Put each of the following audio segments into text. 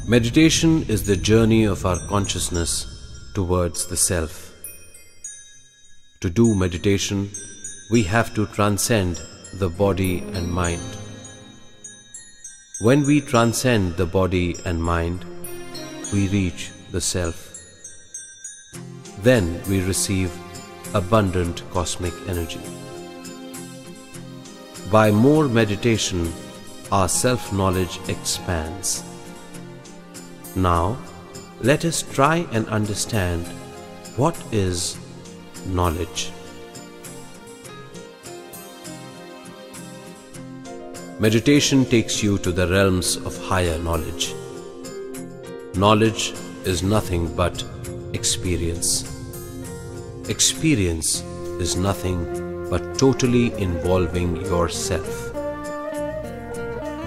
Meditation is the journey of our consciousness towards the self. To do meditation, we have to transcend the body and mind. When we transcend the body and mind, we reach the self. Then we receive abundant cosmic energy. By more meditation, our self-knowledge expands. Now, let us try and understand what is knowledge. Meditation takes you to the realms of higher knowledge. Knowledge is nothing but experience. Experience is nothing but totally involving yourself.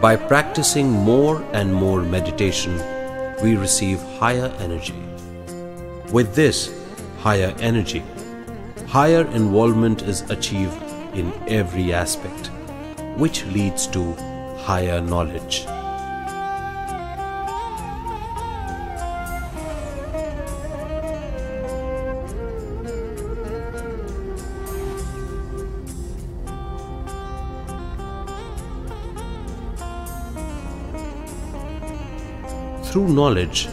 By practicing more and more meditation, we receive higher energy. With this higher energy, higher involvement is achieved in every aspect, which leads to higher knowledge. Through knowledge,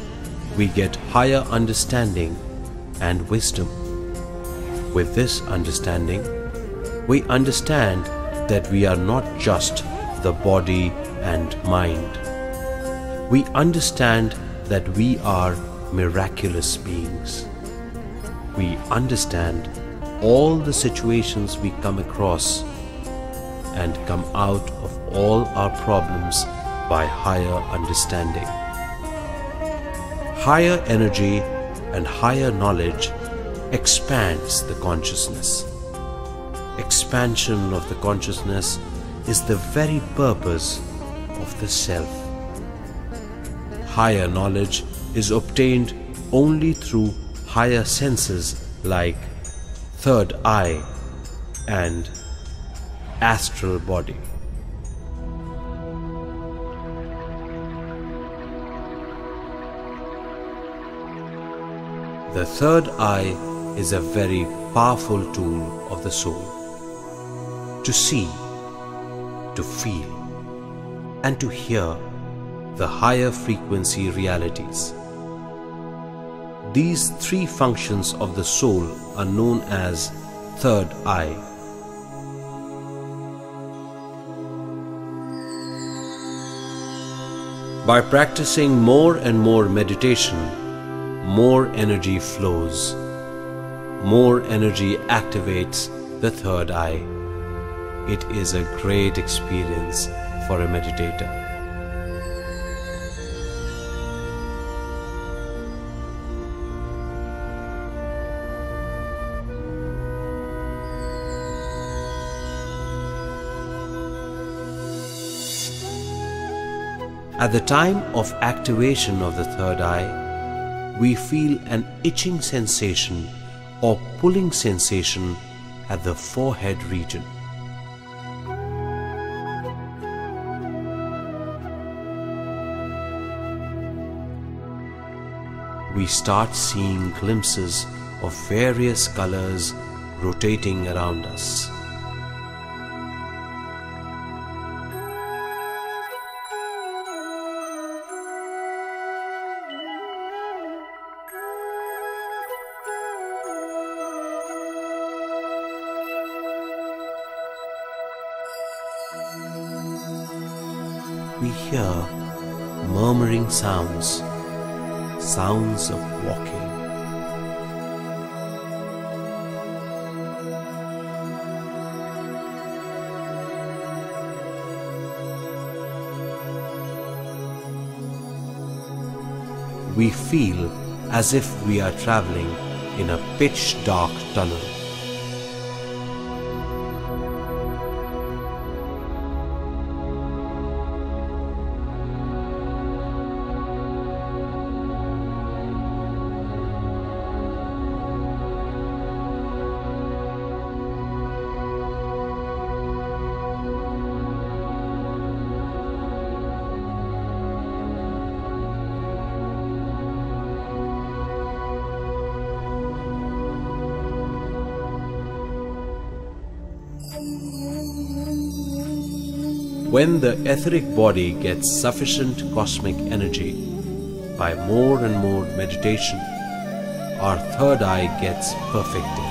we get higher understanding and wisdom. With this understanding, we understand that we are not just the body and mind. We understand that we are miraculous beings. We understand all the situations we come across and come out of all our problems by higher understanding. Higher energy and higher knowledge expands the consciousness. Expansion of the consciousness is the very purpose of the self. Higher knowledge is obtained only through higher senses like third eye and astral body. The third eye is a very powerful tool of the soul to see, to feel, and to hear the higher frequency realities. These three functions of the soul are known as third eye. By practicing more and more meditation, more energy flows. More energy activates the third eye. It is a great experience for a meditator. At the time of activation of the third eye, we feel an itching sensation or pulling sensation at the forehead region. We start seeing glimpses of various colors rotating around us. We hear murmuring sounds, sounds of walking. We feel as if we are traveling in a pitch-dark tunnel. When the etheric body gets sufficient cosmic energy, by more and more meditation, our third eye gets perfected.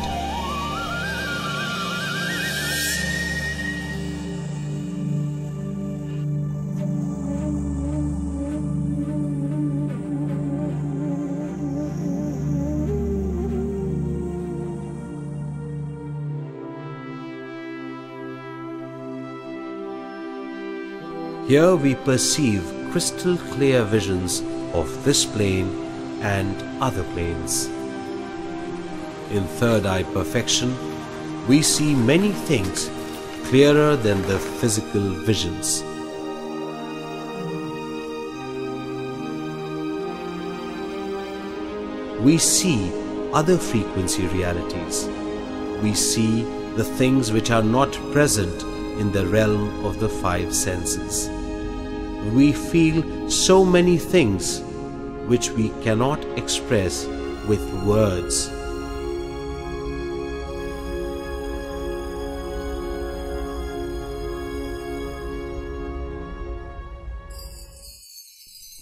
Here we perceive crystal clear visions of this plane and other planes. In third eye perfection, we see many things clearer than the physical visions. We see other frequency realities. We see the things which are not present in the realm of the five senses. We feel so many things which we cannot express with words.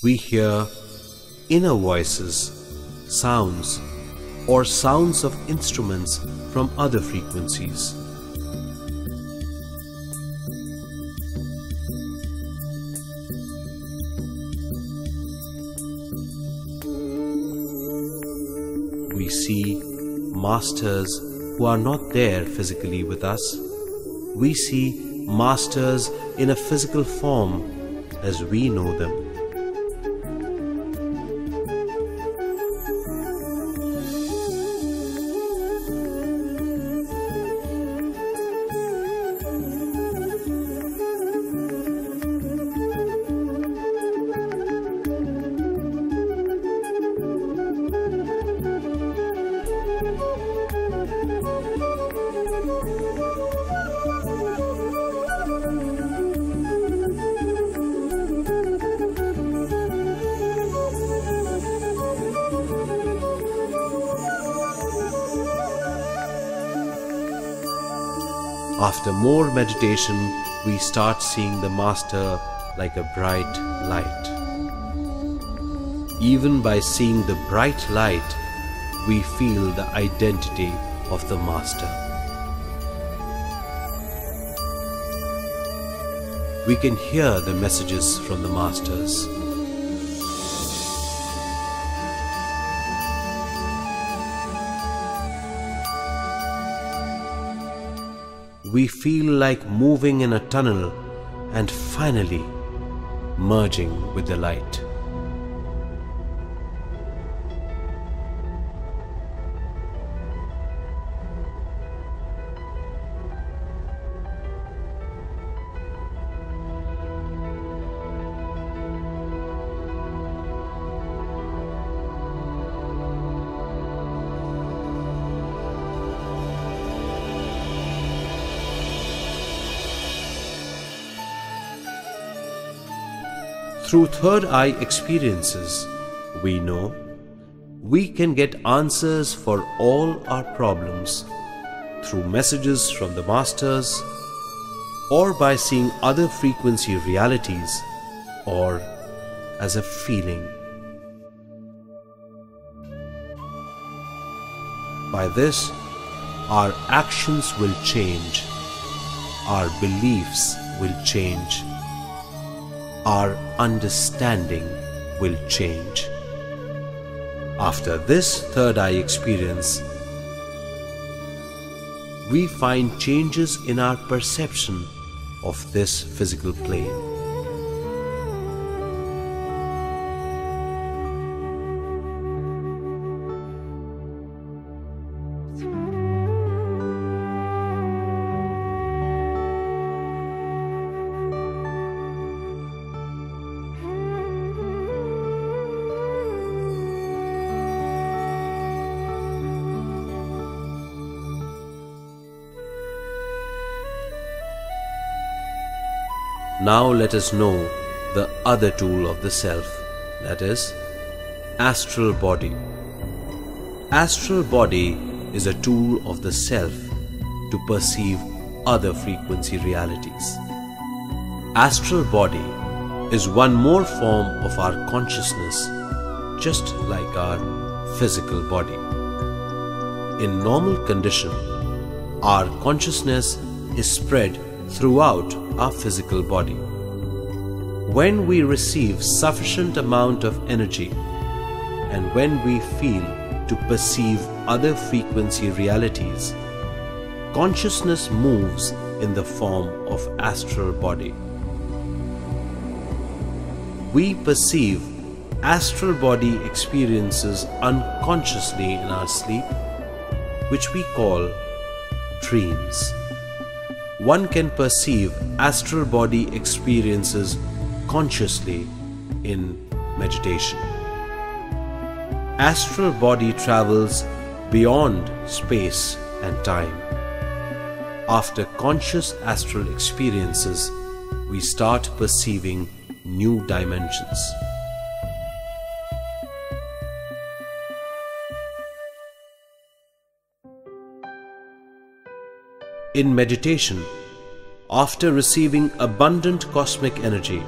We hear inner voices, sounds, or sounds of instruments from other frequencies. We see masters who are not there physically with us. We see masters in a physical form as we know them. After more meditation, we start seeing the Master like a bright light. Even by seeing the bright light, we feel the identity of the Master. We can hear the messages from the Masters. We feel like moving in a tunnel and finally merging with the light. Through third eye experiences, we know we can get answers for all our problems through messages from the Masters, or by seeing other frequency realities, or as a feeling. By this, our actions will change, our beliefs will change, our understanding will change. After this third eye experience, we find changes in our perception of this physical plane. Now let us know the other tool of the self, that is, astral body. Astral body is a tool of the self to perceive other frequency realities. Astral body is one more form of our consciousness, just like our physical body. In normal condition, our consciousness is spread throughout our physical body. When we receive sufficient amount of energy and when we feel to perceive other frequency realities, consciousness moves in the form of astral body. We perceive astral body experiences unconsciously in our sleep, which we call dreams. One can perceive astral body experiences consciously in meditation. Astral body travels beyond space and time. After conscious astral experiences, we start perceiving new dimensions. In meditation, after receiving abundant cosmic energy,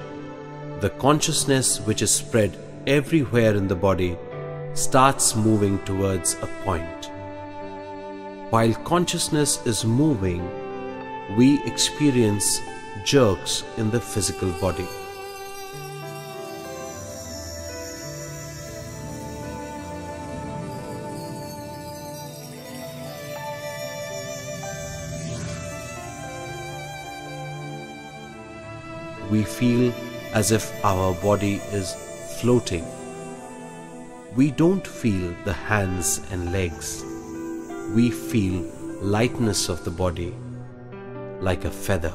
the consciousness which is spread everywhere in the body starts moving towards a point. While consciousness is moving, we experience jerks in the physical body. We feel as if our body is floating. We don't feel the hands and legs. We feel lightness of the body, like a feather.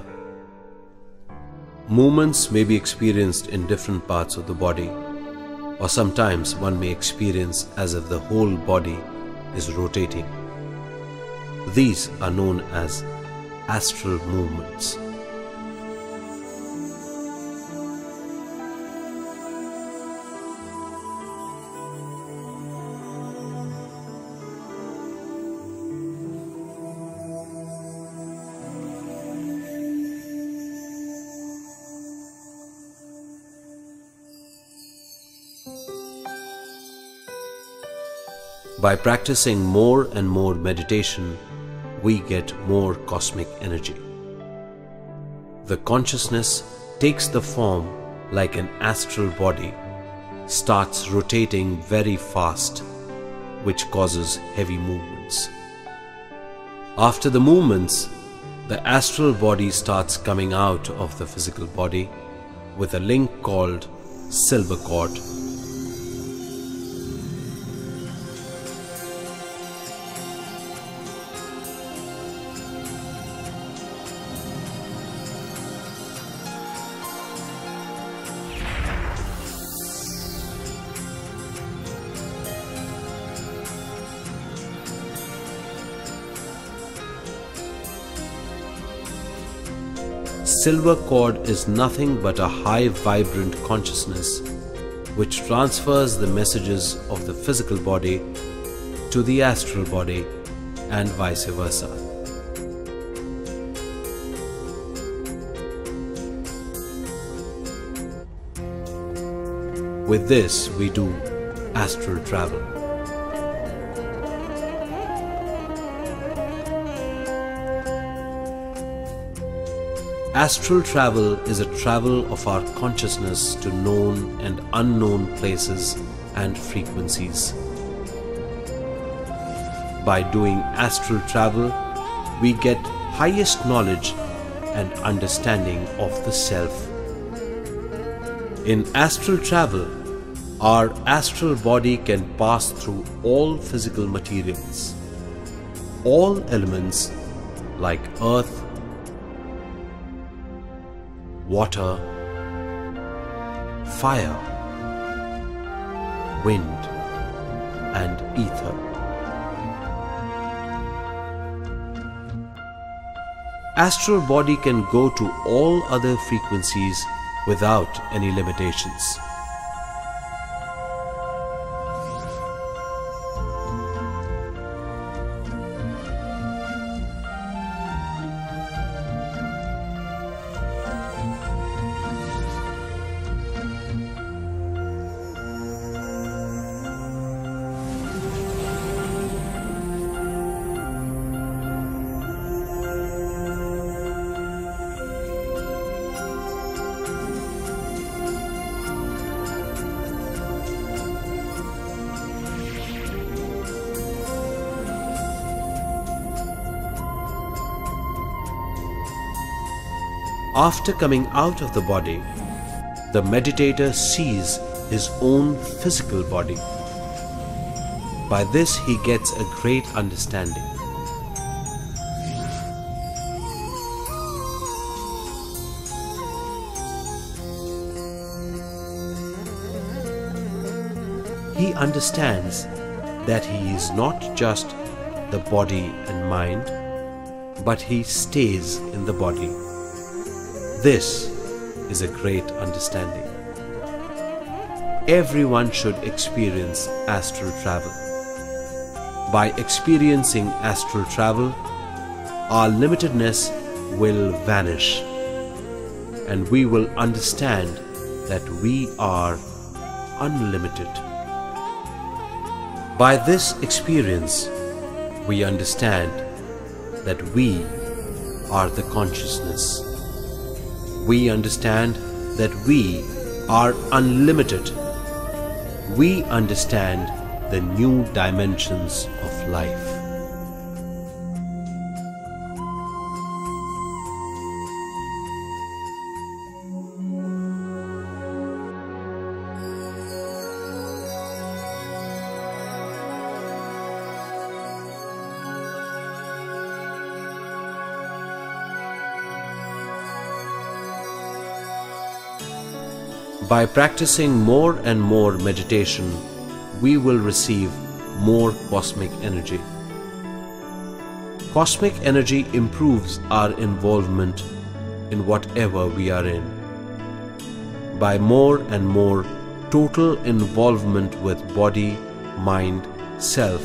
Movements may be experienced in different parts of the body, or sometimes one may experience as if the whole body is rotating. These are known as astral movements. By practicing more and more meditation, we get more cosmic energy. The consciousness takes the form like an astral body, starts rotating very fast, which causes heavy movements. After the movements, the astral body starts coming out of the physical body with a link called silver cord. Silver cord is nothing but a high vibrant consciousness which transfers the messages of the physical body to the astral body and vice versa. With this, we do astral travel. Astral travel is a travel of our consciousness to known and unknown places and frequencies. By doing astral travel, we get highest knowledge and understanding of the self. In astral travel, our astral body can pass through all physical materials, all elements like earth, water, fire, wind, and ether. Astral body can go to all other frequencies without any limitations. After coming out of the body, the meditator sees his own physical body. By this he gets a great understanding. He understands that he is not just the body and mind, but he stays in the body. This is a great understanding. Everyone should experience astral travel. By experiencing astral travel, our limitedness will vanish, and we will understand that we are unlimited. By this experience, we understand that we are the consciousness. We understand that we are unlimited. We understand the new dimensions of life. By practicing more and more meditation, we will receive more cosmic energy. Cosmic energy improves our involvement in whatever we are in. By more and more total involvement with body, mind, self,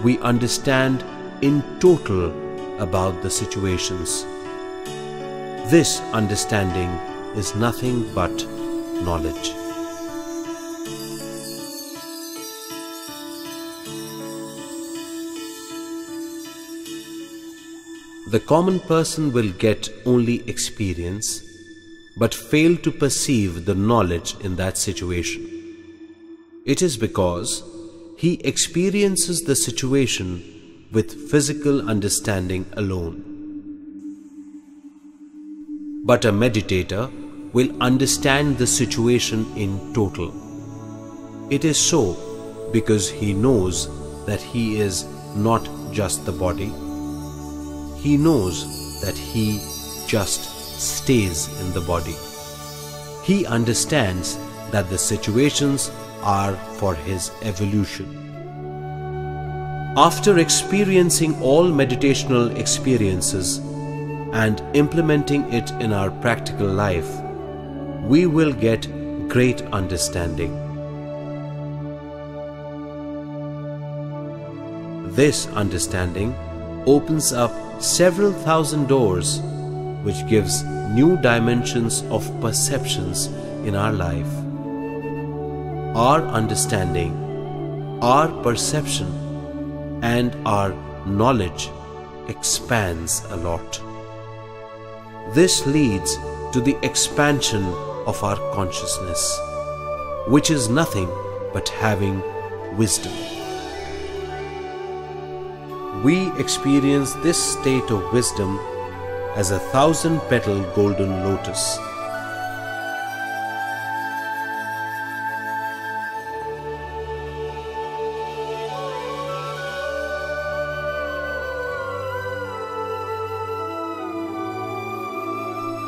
we understand in total about the situations. This understanding is nothing but knowledge. The common person will get only experience, but fail to perceive the knowledge in that situation. It is because he experiences the situation with physical understanding alone. But a meditator will understand the situation in total. It is so because he knows that he is not just the body. He knows that he just stays in the body. He understands that the situations are for his evolution. After experiencing all meditational experiences and implementing it in our practical life, we will get great understanding. This understanding opens up several thousand doors, which gives new dimensions of perceptions in our life. Our understanding, our perception, and our knowledge expands a lot. This leads to the expansion of our consciousness, which is nothing but having wisdom. We experience this state of wisdom as a 1,000-petal golden lotus.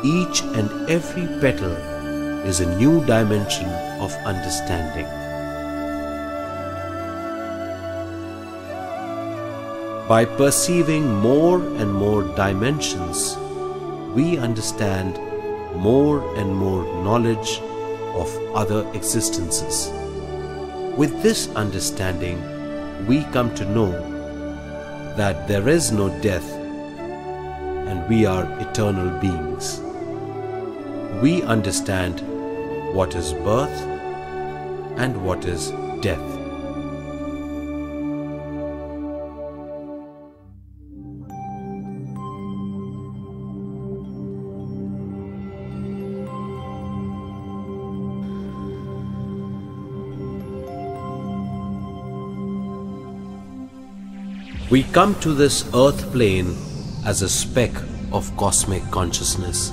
Each and every petal is a new dimension of understanding. By perceiving more and more dimensions, we understand more and more knowledge of other existences. With this understanding, we come to know that there is no death and we are eternal beings. We understand what is birth and what is death. We come to this earth plane as a speck of cosmic consciousness.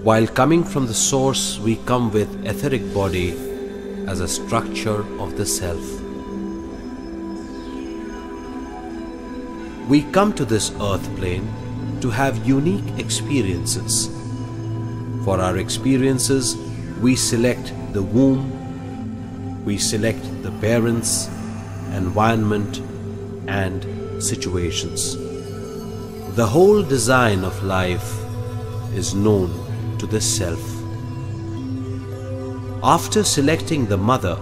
While coming from the source, we come with etheric body as a structure of the self. We come to this earth plane to have unique experiences. For our experiences, we select the womb, we select the parents, environment, and situations. The whole design of life is known to the self. After selecting the mother,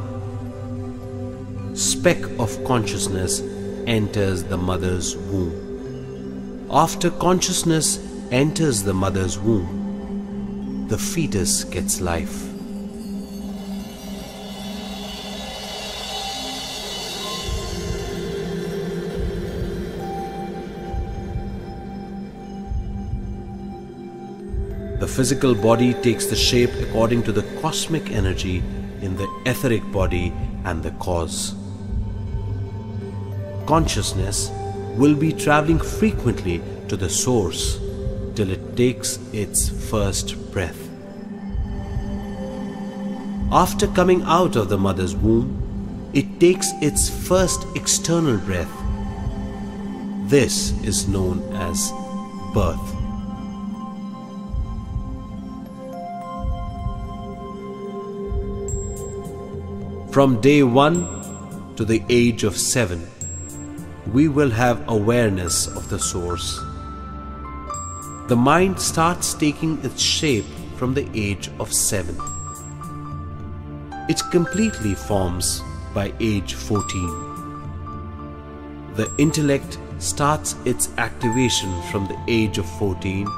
speck of consciousness enters the mother's womb. After consciousness enters the mother's womb, the fetus gets life. The physical body takes the shape according to the cosmic energy in the etheric body and the cause. Consciousness will be traveling frequently to the source till it takes its first breath. After coming out of the mother's womb, it takes its first external breath. This is known as birth. From day 1 to the age of 7, we will have awareness of the source. The mind starts taking its shape from the age of 7. It completely forms by age 14. The intellect starts its activation from the age of 14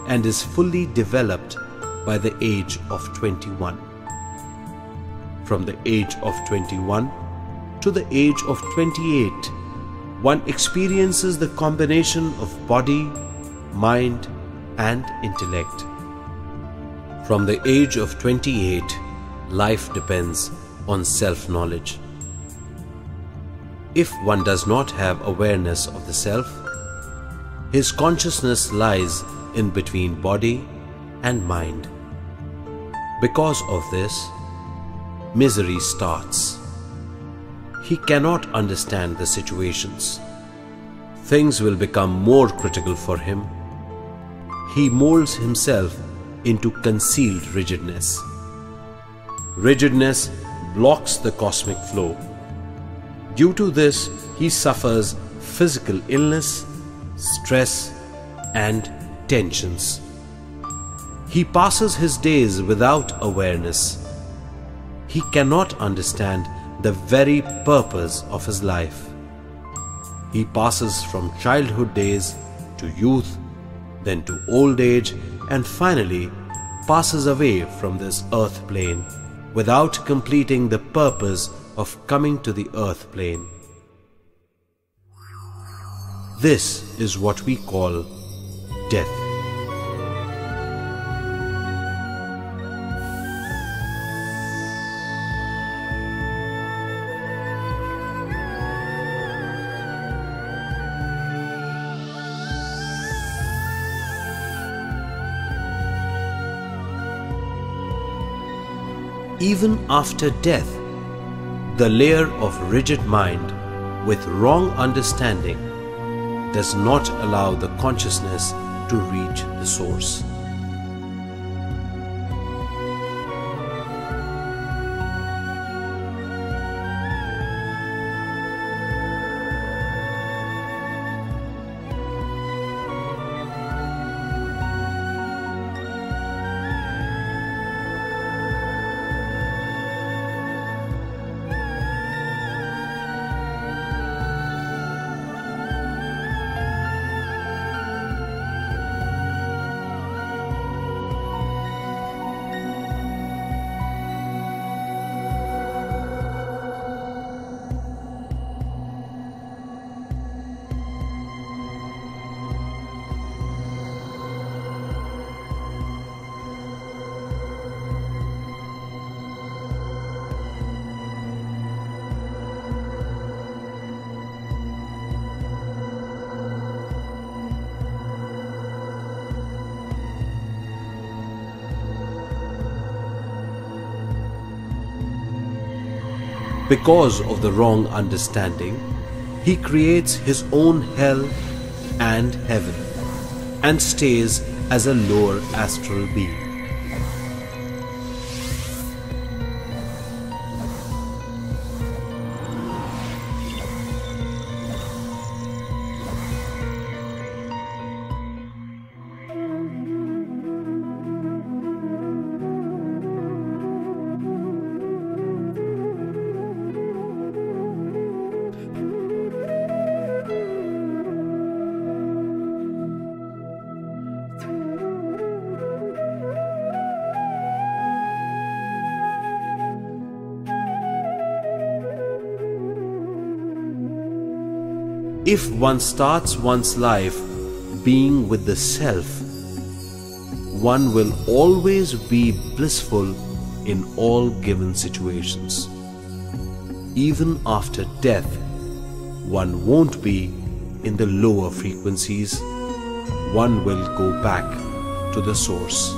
and is fully developed by the age of 21. From the age of 21 to the age of 28, one experiences the combination of body, mind, and intellect. From the age of 28, life depends on self-knowledge. If one does not have awareness of the self, his consciousness lies in between body and mind. Because of this, misery starts. He cannot understand the situations. Things will become more critical for him. He molds himself into concealed rigidness. Rigidness blocks the cosmic flow. Due to this, he suffers physical illness, stress, and tensions. He passes his days without awareness. He cannot understand the very purpose of his life. He passes from childhood days to youth, then to old age, and finally passes away from this earth plane without completing the purpose of coming to the earth plane. This is what we call death. Even after death, the layer of rigid mind with wrong understanding does not allow the consciousness to reach the source. Because of the wrong understanding, he creates his own hell and heaven and stays as a lower astral being. If one starts one's life being with the self, one will always be blissful in all given situations. Even after death, one won't be in the lower frequencies. One will go back to the source.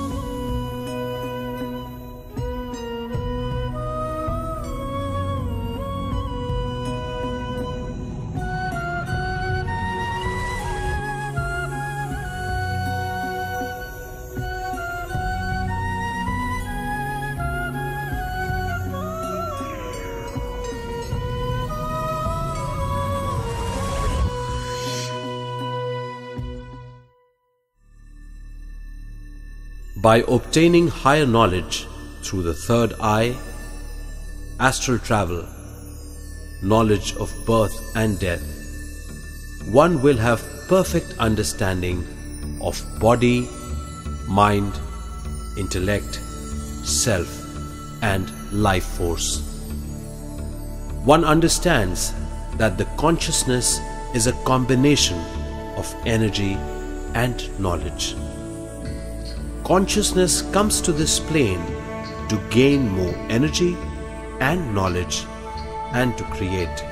By obtaining higher knowledge through the third eye, astral travel, knowledge of birth and death, one will have perfect understanding of body, mind, intellect, self, and life force. One understands that the consciousness is a combination of energy and knowledge. Consciousness comes to this plane to gain more energy and knowledge and to create.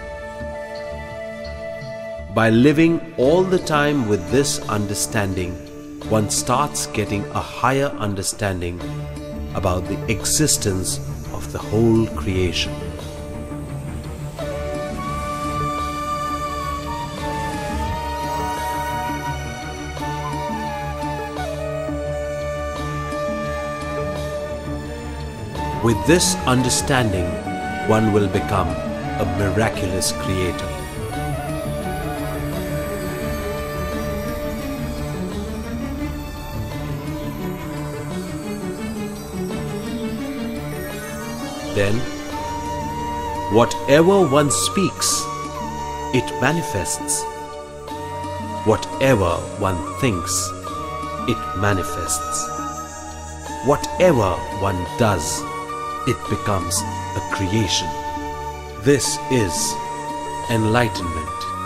By living all the time with this understanding, one starts getting a higher understanding about the existence of the whole creation. With this understanding, one will become a miraculous creator. Then, whatever one speaks, it manifests. Whatever one thinks, it manifests. Whatever one does, it becomes a creation. This is enlightenment.